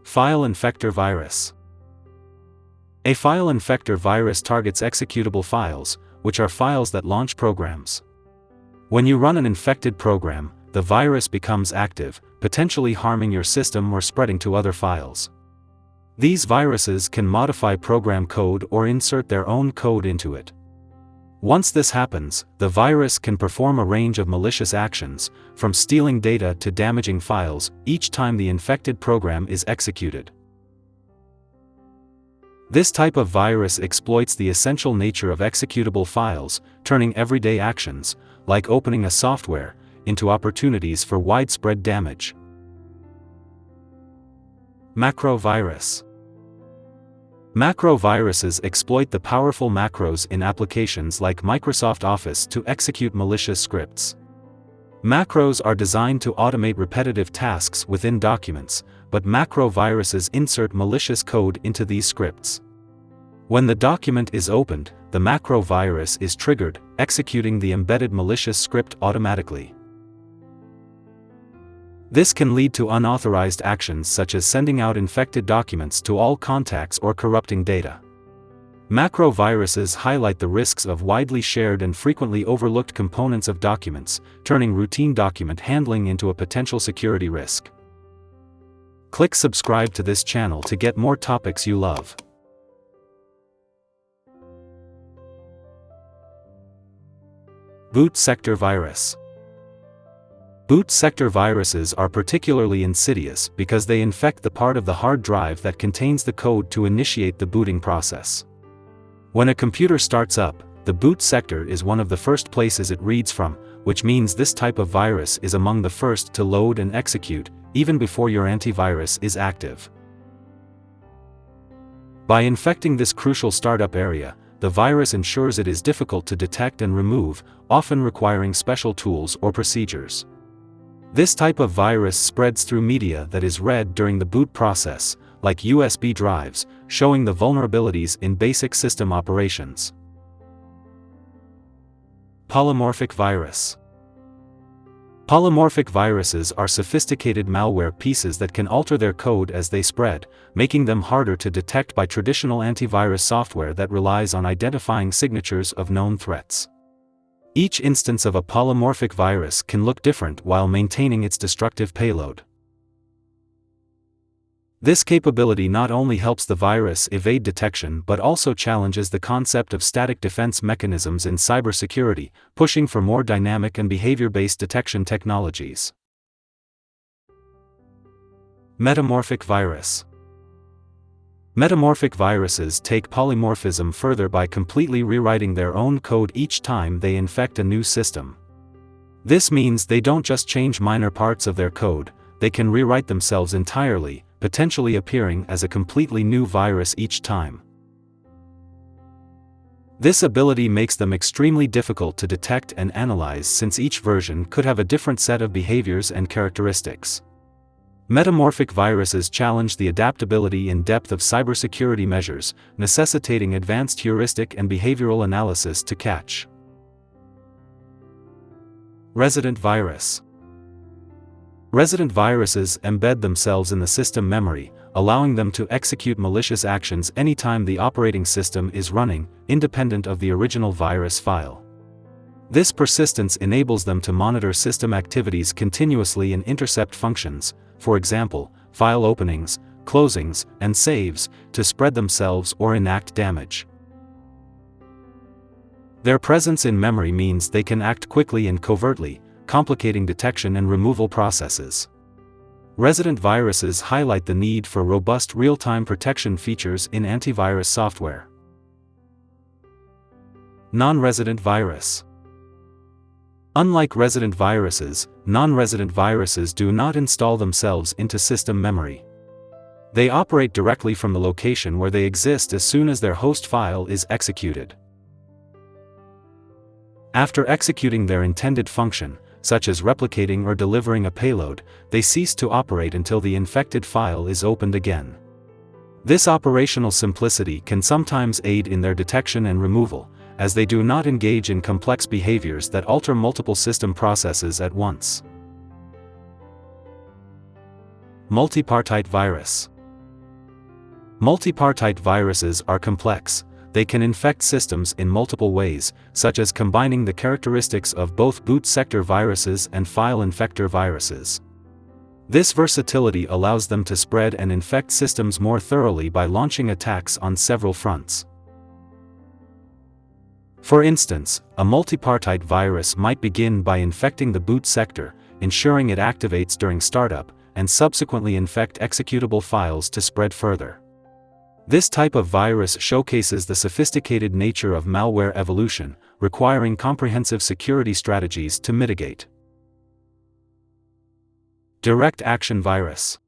File Infector Virus. A file infector virus targets executable files, which are files that launch programs. When you run an infected program, the virus becomes active, potentially harming your system or spreading to other files. These viruses can modify program code or insert their own code into it. Once this happens, the virus can perform a range of malicious actions, from stealing data to damaging files, each time the infected program is executed. This type of virus exploits the essential nature of executable files, turning everyday actions, like opening a software, into opportunities for widespread damage. Macro virus. Macro viruses exploit the powerful macros in applications like Microsoft Office to execute malicious scripts. Macros are designed to automate repetitive tasks within documents, but macro viruses insert malicious code into these scripts. When the document is opened, the macro virus is triggered, executing the embedded malicious script automatically. This can lead to unauthorized actions such as sending out infected documents to all contacts or corrupting data. Macro viruses highlight the risks of widely shared and frequently overlooked components of documents, turning routine document handling into a potential security risk. Click subscribe to this channel to get more topics you love. Boot sector virus. Boot sector viruses are particularly insidious because they infect the part of the hard drive that contains the code to initiate the booting process. When a computer starts up, the boot sector is one of the first places it reads from, which means this type of virus is among the first to load and execute, even before your antivirus is active. By infecting this crucial startup area, the virus ensures it is difficult to detect and remove, often requiring special tools or procedures. This type of virus spreads through media that is read during the boot process, like USB drives, showing the vulnerabilities in basic system operations. Polymorphic virus. Polymorphic viruses are sophisticated malware pieces that can alter their code as they spread, making them harder to detect by traditional antivirus software that relies on identifying signatures of known threats. Each instance of a polymorphic virus can look different while maintaining its destructive payload. This capability not only helps the virus evade detection but also challenges the concept of static defense mechanisms in cybersecurity, pushing for more dynamic and behavior-based detection technologies. Metamorphic virus. Metamorphic viruses take polymorphism further by completely rewriting their own code each time they infect a new system. This means they don't just change minor parts of their code, they can rewrite themselves entirely, potentially appearing as a completely new virus each time. This ability makes them extremely difficult to detect and analyze since each version could have a different set of behaviors and characteristics. Metamorphic viruses challenge the adaptability and depth of cybersecurity measures, necessitating advanced heuristic and behavioral analysis to catch. Resident virus. Resident viruses embed themselves in the system memory, allowing them to execute malicious actions anytime the operating system is running, independent of the original virus file. This persistence enables them to monitor system activities continuously and intercept functions, for example, file openings, closings, and saves, to spread themselves or enact damage. Their presence in memory means they can act quickly and covertly, complicating detection and removal processes. Resident viruses highlight the need for robust real-time protection features in antivirus software. Non-resident virus. Unlike resident viruses, non-resident viruses do not install themselves into system memory. They operate directly from the location where they exist as soon as their host file is executed. After executing their intended function, such as replicating or delivering a payload, they cease to operate until the infected file is opened again. This operational simplicity can sometimes aid in their detection and removal, as they do not engage in complex behaviors that alter multiple system processes at once. Multipartite virus. Multipartite viruses are complex. They can infect systems in multiple ways, such as combining the characteristics of both boot sector viruses and file infector viruses. This versatility allows them to spread and infect systems more thoroughly by launching attacks on several fronts. For instance, a multipartite virus might begin by infecting the boot sector, ensuring it activates during startup, and subsequently infect executable files to spread further. This type of virus showcases the sophisticated nature of malware evolution, requiring comprehensive security strategies to mitigate. Direct action virus.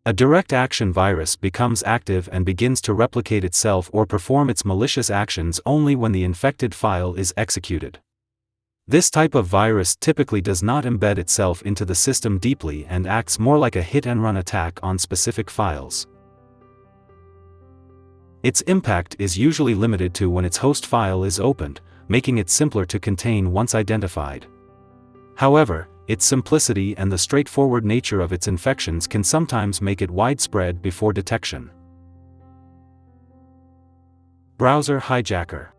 A direct action virus becomes active and begins to replicate itself or perform its malicious actions only when the infected file is executed. This type of virus typically does not embed itself into the system deeply and acts more like a hit-and-run attack on specific files. Its impact is usually limited to when its host file is opened, making it simpler to contain once identified. However, its simplicity and the straightforward nature of its infections can sometimes make it widespread before detection. Browser hijacker.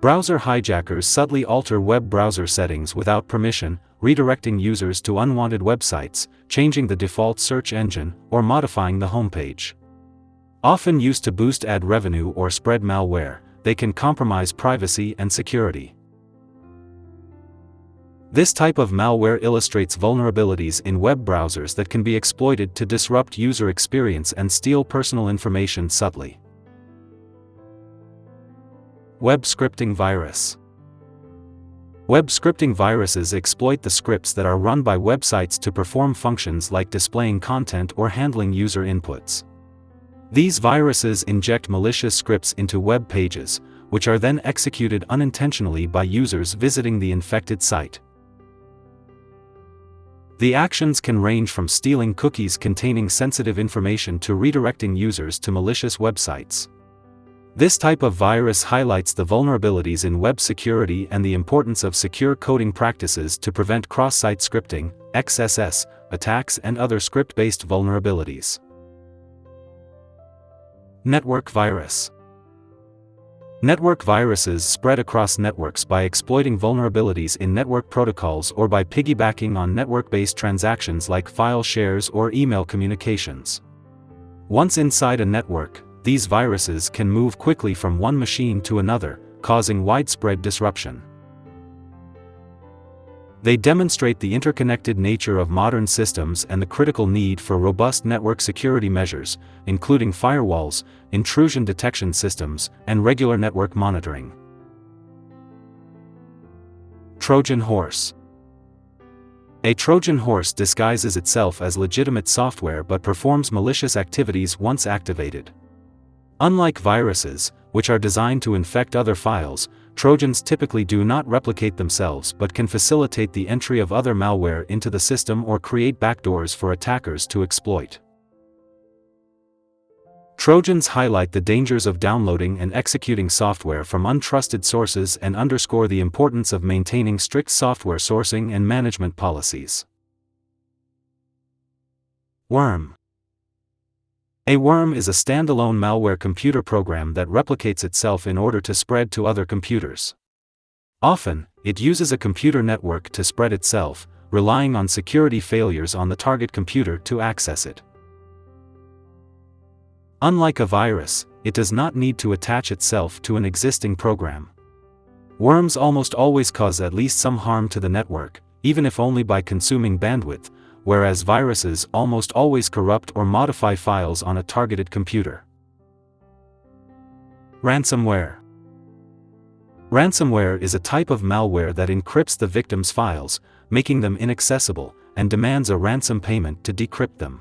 Browser hijackers subtly alter web browser settings without permission, redirecting users to unwanted websites, changing the default search engine, or modifying the homepage. Often used to boost ad revenue or spread malware, they can compromise privacy and security. This type of malware illustrates vulnerabilities in web browsers that can be exploited to disrupt user experience and steal personal information subtly. Web scripting virus. Web scripting viruses exploit the scripts that are run by websites to perform functions like displaying content or handling user inputs. These viruses inject malicious scripts into web pages, which are then executed unintentionally by users visiting the infected site. The actions can range from stealing cookies containing sensitive information to redirecting users to malicious websites. This type of virus highlights the vulnerabilities in web security and the importance of secure coding practices to prevent cross-site scripting, XSS, attacks and other script-based vulnerabilities. Network virus. Network viruses spread across networks by exploiting vulnerabilities in network protocols or by piggybacking on network-based transactions like file shares or email communications. Once inside a network, these viruses can move quickly from one machine to another, causing widespread disruption. They demonstrate the interconnected nature of modern systems and the critical need for robust network security measures, including firewalls, intrusion detection systems, and regular network monitoring. Trojan Horse. A Trojan Horse disguises itself as legitimate software but performs malicious activities once activated. Unlike viruses, which are designed to infect other files, Trojans typically do not replicate themselves but can facilitate the entry of other malware into the system or create backdoors for attackers to exploit. Trojans highlight the dangers of downloading and executing software from untrusted sources and underscore the importance of maintaining strict software sourcing and management policies. Worm. A worm is a standalone malware computer program that replicates itself in order to spread to other computers. Often, it uses a computer network to spread itself, relying on security failures on the target computer to access it. Unlike a virus, it does not need to attach itself to an existing program. Worms almost always cause at least some harm to the network, even if only by consuming bandwidth, whereas viruses almost always corrupt or modify files on a targeted computer. Ransomware. Ransomware is a type of malware that encrypts the victim's files, making them inaccessible, and demands a ransom payment to decrypt them.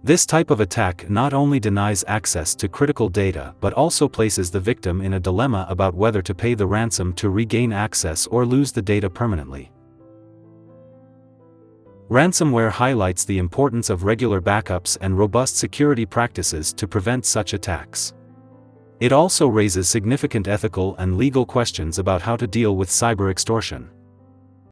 This type of attack not only denies access to critical data but also places the victim in a dilemma about whether to pay the ransom to regain access or lose the data permanently. Ransomware highlights the importance of regular backups and robust security practices to prevent such attacks. It also raises significant ethical and legal questions about how to deal with cyber extortion.